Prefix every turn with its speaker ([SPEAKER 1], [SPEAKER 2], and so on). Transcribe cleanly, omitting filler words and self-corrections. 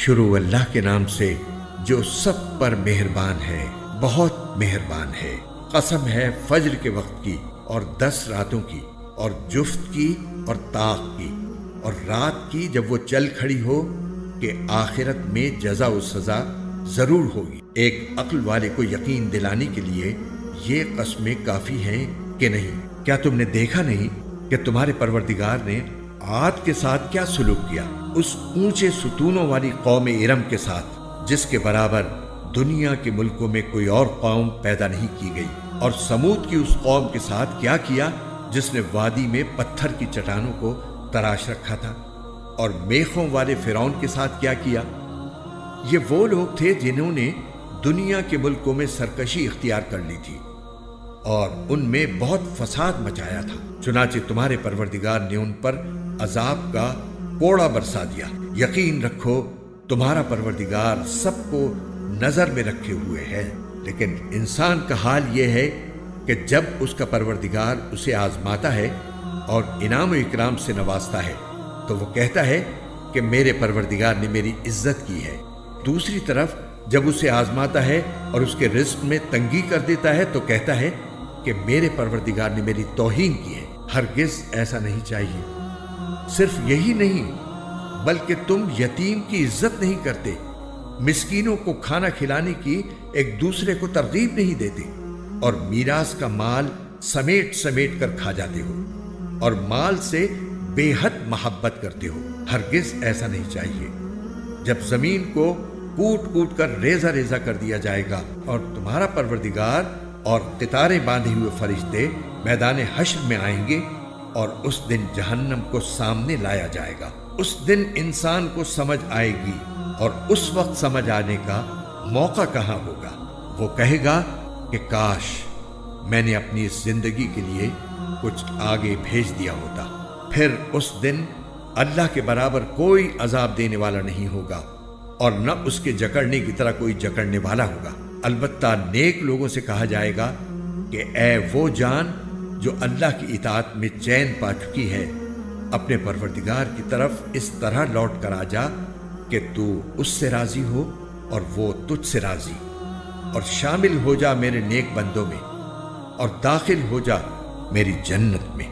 [SPEAKER 1] شروع اللہ کے نام سے جو سب پر مہربان ہے، بہت مہربان ہے۔ قسم ہے فجر کے وقت کی اور 10 راتوں کی اور جفت کی اور طاق کی اور رات کی جب وہ چل کھڑی ہو کہ آخرت میں جزا و سزا ضرور ہوگی۔ ایک عقل والے کو یقین دلانے کے لیے یہ قسمیں کافی ہیں کہ نہیں؟ کیا تم نے دیکھا نہیں کہ تمہارے پروردگار نے عاد کے ساتھ کیا سلوک کیا؟ اس اونچے ستونوں والی قوم ارم کے ساتھ جس کے برابر دنیا کے ملکوں میں کوئی اور قوم پیدا نہیں کی گئی، اور سمود کی اس قوم کے ساتھ کیا کیا جس نے وادی میں پتھر کی چٹانوں کو تراش رکھا تھا، اور میخوں والے فرعون کے ساتھ کیا کیا۔ یہ وہ لوگ تھے جنہوں نے دنیا کے ملکوں میں سرکشی اختیار کر لی تھی اور ان میں بہت فساد مچایا تھا، چنانچہ تمہارے پروردگار نے ان پر عذاب کا کوڑا برسا دیا۔ یقین رکھو تمہارا پروردگار سب کو نظر میں رکھے ہوئے ہے، لیکن انسان کا حال یہ ہے کہ جب اس کا پروردگار اسے آزماتا ہے اور انعام و اکرام سے نوازتا ہے تو وہ کہتا ہے کہ میرے پروردگار نے میری عزت کی ہے۔ دوسری طرف جب اسے آزماتا ہے اور اس کے رزق میں تنگی کر دیتا ہے تو کہتا ہے کہ میرے پروردگار نے میری توہین کی ہے۔ ہرگز ایسا نہیں چاہیے۔ صرف یہی نہیں بلکہ تم یتیم کی عزت نہیں کرتے، مسکینوں کو کھانا کھلانے کی ایک دوسرے کو ترغیب نہیں دیتے، اور میراث کا مال سمیٹ سمیٹ کر کھا جاتے ہو اور مال سے بے حد محبت کرتے ہو۔ ہرگز ایسا نہیں چاہیے۔ جب زمین کو کوٹ کوٹ کر ریزہ ریزہ کر دیا جائے گا اور تمہارا پروردگار اور قطاریں باندھے ہوئے فرشتے میدان حشر میں آئیں گے اور اس دن جہنم کو سامنے لایا جائے گا، اس دن انسان کو سمجھ آئے گی، اور اس وقت سمجھ آنے کا موقع کہاں ہوگا؟ وہ کہے گا کہ کاش میں نے اپنی اس زندگی کے لیے کچھ آگے بھیج دیا ہوتا۔ پھر اس دن اللہ کے برابر کوئی عذاب دینے والا نہیں ہوگا اور نہ اس کے جکڑنے کی طرح کوئی جکڑنے والا ہوگا۔ البتہ نیک لوگوں سے کہا جائے گا کہ اے وہ جان جو اللہ کی اطاعت میں چین پا چکی ہے، اپنے پروردگار کی طرف اس طرح لوٹ کر آ جا کہ تو اس سے راضی ہو اور وہ تجھ سے راضی، اور شامل ہو جا میرے نیک بندوں میں اور داخل ہو جا میری جنت میں۔